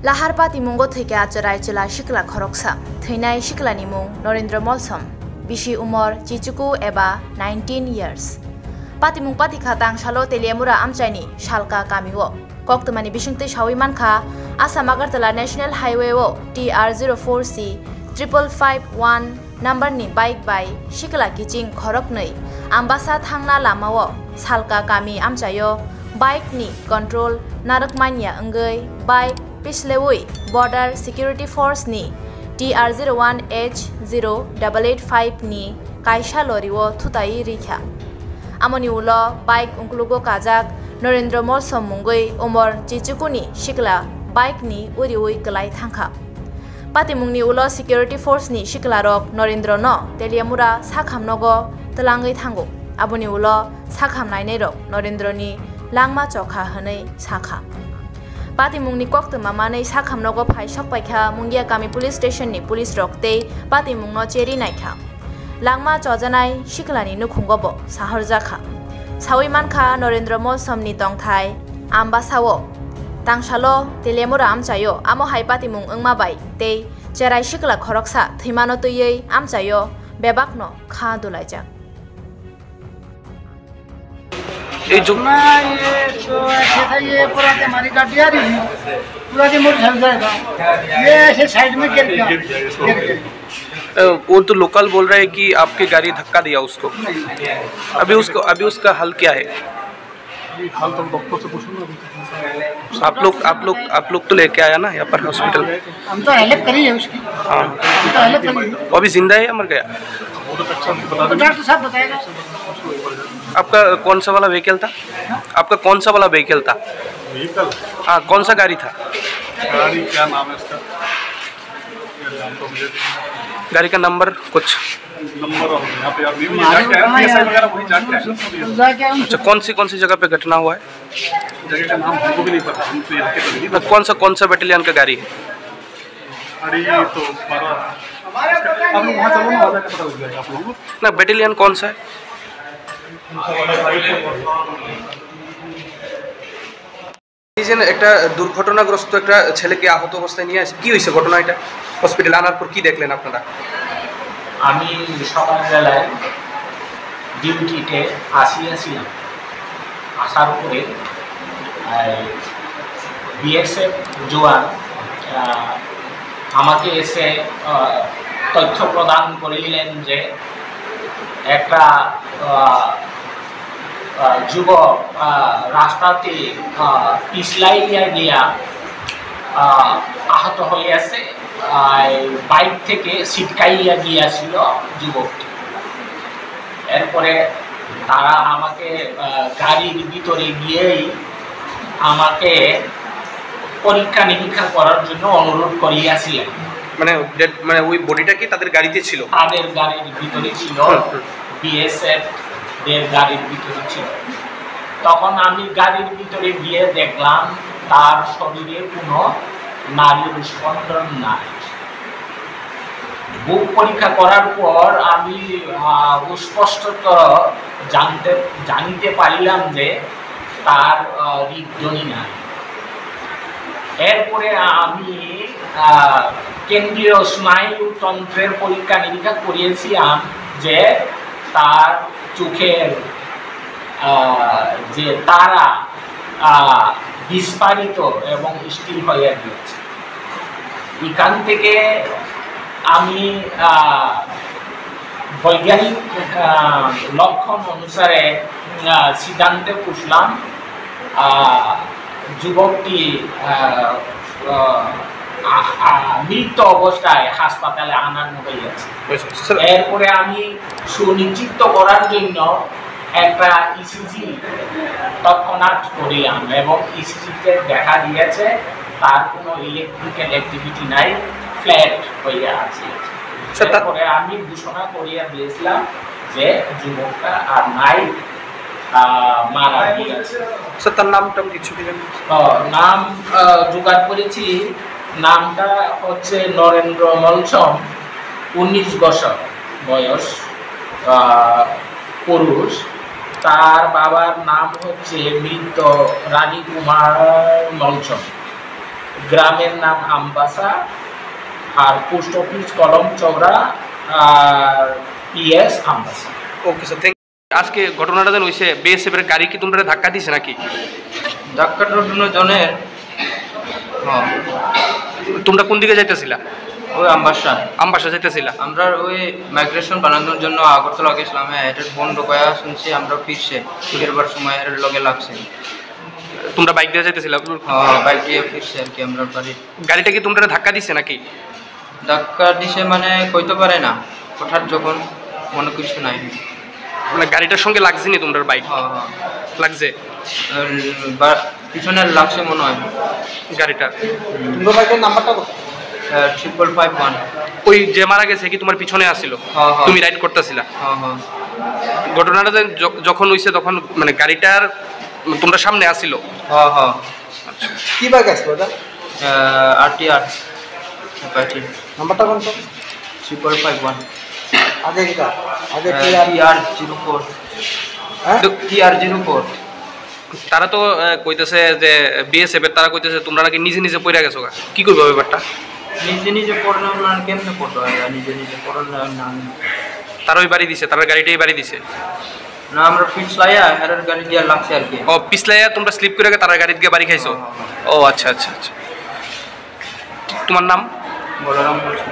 Lahar Patimungo Theke Acharai Chela Shikla Khoroksa Thainai Shiklani Mung Narendra Molsom Bishi Umor Chichuku Eba 19 years Patimung Patikha Tangshalo Teliamura Amchaini Shalka Kamiwo Koktumani Bishungte Shawi Manka Assam Agartala National Highway wo TR04C 5551 number ni bike by Shikla Kiching Khoroknei Ambasa Thangna Lamawo Salka Kami Amchayo bike ni control Narakmanya Angai bike Pislewui Border Security Force ni TR01H0885 ni Kaisha Loriwo Thutai Rikha Amoni ulo bike Unklugo Kajak Narendra Molsom Mungoi Umor Chichukuni Shikla bike ni Uriui Kalai Thangka Patimungni ulo Security Force ni Shikla Rok Narendra no Teliamura Sakhamnogo Telangai Thango Aboni ulo Sakham Naine Rok Narendra ni Langma Chokha Hanei Sakha Patimungni Koktuma Manei Sakhamnogo Paishok Paikha Mungia Kami Police Station ni Police Rokte Patimungno Cheri Naikha Langma Chojanai Shiklani Nukhungobo Saharjakha Sawi Mankha Narendra Molsom ni Tongthai Ambasawo Tangshalo Telemura Amchayo Amo Hai Patimung Engma Bai Te Cherai Shikla Khoroksa Thimano Tuyei Amchayo Bebakno Kha Dulaijak ये जो ये तो ऐसे था ये पूरा हमारी गाड़ी आ रही थी पूरा मोटर चल जाएगा ये ऐसे साइड में गिर गया वो तो लोकल बोल रहे हैं कि आपकी गाड़ी धक्का दिया उसको अभी उसका हल क्या है हाल तो डॉक्टर से पूछूंगा आप लोग तो लेके आया ना यहाँ पर हॉस्पिटल हम तो हेल्प करी है उसकी हाँ वो अभी जिंदा है या मर गया डॉक्टर साहब बताएगा आपका कौन सा वाला व्हीकल था आपका कौन सा वाला व्हीकल था व्हीकल हाँ कौन सा गाड़ी था गाड़ी क्या नाम है इसका गाड़ी का नंबर कुछ नंबर यहाँ पे आप वगैरह वही जाके अच्छा कौन सी जगह पे घटना हुआ है जगह का नाम हमको भी नहीं पता हम तो यहाँ के कौन सा बटालियन का गाड़ी है गाड़ी तो आप लोग वहाँ चलो ना वहाँ जाके पता लग जाएगा आप लोगों को ना बटालियन कौन सा है একটা দুর্ঘটনাগ্রস্ত একটা ছেলেকে আহত অবস্থায় নিয়ে আসে কি হয়েছে ঘটনা এটা হসপিটালে আনার পর কি দেখলেন আপনারা আমি সকালবেলায় ডিউটিতে আসিয়াছিলাম আসার পরে বিএসএফ জওয়ান আমাকে এসে তথ্য প্রদান করিলেন যে একটা যুবক রাস্তাতে পিছলাইয়া গিয়া আহত হইয়াছে বাইক থেকে ছিটকাইয়া গিয়াছিল যুবকটি এরপরে তারা আমাকে গাড়ির ভিতরে গিয়েই আমাকে পরীক্ষা নিরীক্ষা করার জন্য অনুরোধ করিয়াছিলেন মানে ওই বডিটা কি তাদের গাড়িতে ছিল তাদের গাড়ির ভিতরে ছিল বিএসএফ দের গাড়ির ভিতরে ছিল তখন আমি গাড়ির ভিতরে গিয়ে দেখলাম তার শরীরে কোনো নারীর স্পন্দন নাই বুক পরীক্ষা করার পর আমি স্পষ্টতর জানিতে পারিলাম যে তার হৃদধ্বনি নাই এরপরে আমি কেন্দ্রীয় স্নায়ুতন্ত্রের পরীক্ষা নিরীক্ষা করিয়েছিলাম যে তার চোখের যে তারা বিস্ফারিত এবং স্থির হয়ে গিয়েছে এখান থেকে আমি বৈজ্ঞানিক লক্ষণ অনুসারে সিদ্ধান্তে পুষলাম যুবকটি মৃত অবস্থায় হাসপাতালে আনানো হয়েছে এরপরে আমি সুনিশ্চিত করার জন্য একটা ইসিজি তৎক্ষণাৎ করিলাম এবং ইসিজিতে দেখা দিয়েছে তার কোনো ইলেকট্রিক্যাল অ্যাক্টিভিটি নাই ফ্ল্যাট হয়ে আছে তারপরে আমি ঘোষণা করিয়া দিয়েছিলাম যে যুবকটা আর নাই মারা গিয়েছে তার নামটা কিছু নাম জোগাড় করেছি নামটা হচ্ছে নরেন্দ্র মলসম 19 বছর বয়স পুরুষ তার বাবার নাম হচ্ছে মৃত রানী কুমার মলসম গ্রামের নাম আমবাসা, আর পোস্ট অফিস কলম চৌড়া, আর PS Ambassa. Okay sir, thank you. আজকে ঘটনাটা যেন হয়েছে বিএসএফ এর গাড়ি কি তোমরা ধাক্কা দিছে নাকি? ধাক্কাটার জনের তোমরা কোন দিকে যাইতেছিলা? ওই আমবাসা যাইতেছিলা? আমরা ওই মাইগ্রেশন বানানোর জন্য আগরতলা গেছিলাম। হ্যাঁ, এটা বন্ধ কয়া শুনছি আমরা ফিরবার সময় এর লগে লাগছে। তোমরা বাইক দিয়ে যাইতেছিলা? হ্যাঁ, বাইক দিয়ে ফিরছে আর কি আমরা বাড়ি। গাড়িটা কি তোমরা ধাক্কা দিছে নাকি? ধাক্কা দিছে মানে কইতে পারে না, হঠাৎ যখন মনে কিছু নাই। মানে গাড়িটার সঙ্গে লাগছে নি তোমরা বাইক? হ্যাঁ হ্যাঁ লাগছে, পিছনে লাগছে মনে হয় গাড়িটা। তোমার বাইকের নাম্বারটা কত? 5551। ওই যে মারা গেছে কি তোমার পিছনে আসছিল? হ্যাঁ হ্যাঁ। তুমি রাইড করতেছিলা? হ্যাঁ হ্যাঁ। ঘটনাটা যখন হইছে তখন মানে গাড়িটার তোমরা সামনে আসছিল? হ্যাঁ হ্যাঁ। কি বাইক আসলো ওটা? RTR নাম্বারটা কোনটা? 5551। আগে কি আগে TR04। হ্যাঁ, TR04। তারা তো কইতেছে যে বিএসএফ এর, তারা কইতেছে তোমরা নাকি নিজে নিজে পড়ে গেছো। কি করবে ব্যাপারটা? নিজে নিজে পড়লো না, কেমনে পড়লো? নিজে নিজে পড়লো না, তারা ওই বাড়ি দিছে, তারা গাড়িটাই বাড়ি দিছে না আমরা পিছলাইয়া হেরার গাড়ি দিয়ে লাগছে আর কি। ও পিছলাইয়া তোমরা স্লিপ করে তারা গাড়ি দিয়ে বাড়ি খাইছো? ও আচ্ছা আচ্ছা আচ্ছা। তোমার নাম? বলরাম বলছি।